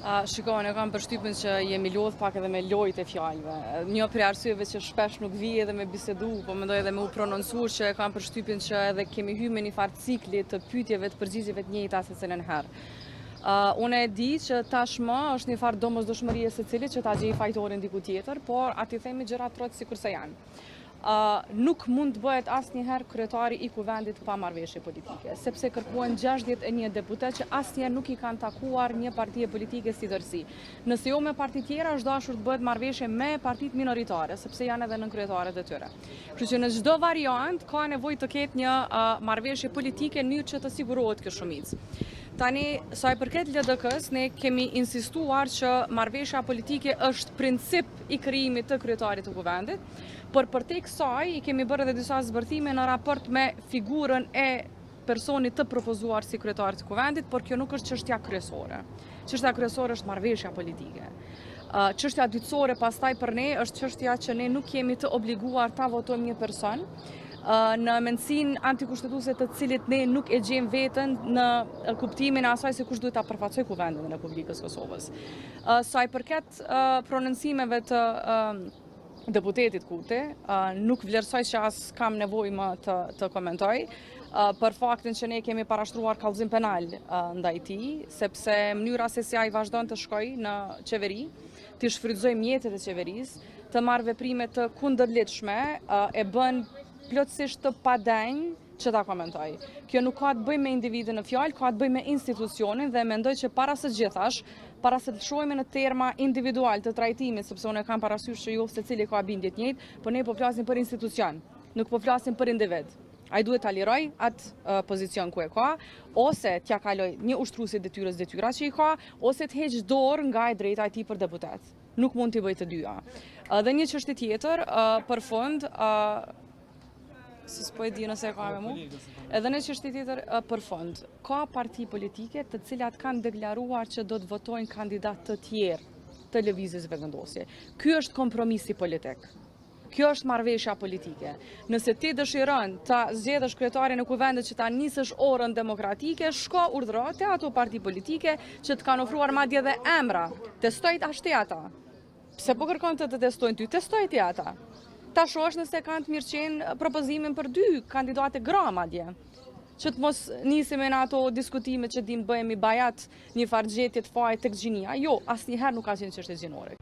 Shikoni, kam përshtypjen që jemi lodh pak edhe me lojtë e fjalëve. Një prej arsyeve që shpesh nuk vi edhe me bisedu, po mendoj edhe me u prononcuar që kam përshtypjen që edhe kemi hyrë me një farë cikli të pyetjeve të përgjigjeve të njëjta se cilën herë. Unë e di që tashmë është një farë domosdoshmërie secilit që ta gjej fajtorin diku tjetër, por aty themi gjërat rrot sikur se janë. Nuk mund të bëhet asnjëherë kryetari i kuvendit pa marrëveshje politike, sepse kërkuan 61 deputet që asnjëherë nuk i kanë takuar një partie politike si tërësi. Nëse jo me parti tjera, është dashur të bëhet marrëveshje me partitë minoritare, sepse janë edhe nënkryetaret e tyre. Kështu që në çdo variant ka nevojë të ketë një marrëveshje politike në mënyrë që të sigurohet kjo shumicë. Tani, sa i përket LDK-s, ne kemi insistuar që marrëveshja politike është princip i krijimit të kryetarit të kuvendit, por përtej kësaj i kemi bërë edhe disa zbërthime në raport me figurën e personit të propozuar si kryetar të kuvendit, por kjo nuk është çështja kryesore. Çështja kryesore është marrëveshja politike. Çështja dytësore pastaj për ne është çështja që ne nuk jemi të obliguar ta votojmë një person në mendsinë antikushtetuese të cilit ne nuk e gjejmë veten në kuptimin e asaj se kush duhet ta përfaqësojë kuvendin e Republikës Kosovës. Sa i përket prononcimeve të deputetit Kuti, nuk vlerësoj që as kam nevojë më të komentoj, për faktin që ne kemi parashtruar kallëzim penal ndaj tij, sepse mënyra se si ai vazhdon të shkojë në qeveri, të shfrytëzojë mjetet e qeverisë, të marrë veprime të kundërlidhshme, e bën plotësisht të padenj që ta komentoj. Kjo nuk ka të bëjë me individin në fjalë, ka të bëjë me institucionin dhe mendoj që para së gjithash, para se të shohemi në terma individual të trajtimit, sepse unë kam parasysh që jo secili ka bindje të njëjtë, por ne po flasim për institucion, nuk po flasim për individ. Ai duhet ta liroj atë pozicion ku e ka, ose t'ja kaloj një ushtruesi detyrës detyra që i ka, ose të heq dorë nga e drejta e tij për deputet. Nuk mund t'i bëj të dyja. Dhe një çështje tjetër, për fund, si s'po e di nëse e ka me mu, edhe në çështje tjetër për fond, ka parti politike të cilat kanë deklaruar që do të votojnë kandidat të tjerë të lëvizjes vendosje. Ky është kompromisi politik. Kjo është marrëveshja politike. Nëse ti dëshiron ta zgjedhësh kryetarin e kuvendit që ta nisësh orën demokratike, shko urdhëro te ato parti politike që të kanë ofruar madje edhe emra. Testojt ashtu ata. Pse po kërkon të testojnë ty? Testoj ti ata. Ta shohësh nëse kanë të mirëqenë propozimin për 2 kandidate gra madje. Që të mos nisemi në ato diskutime që dim bëhemi bajat një farë gjetje të fajit tek gjinia. Jo, asnjëherë nuk ka qenë çështje gjinore.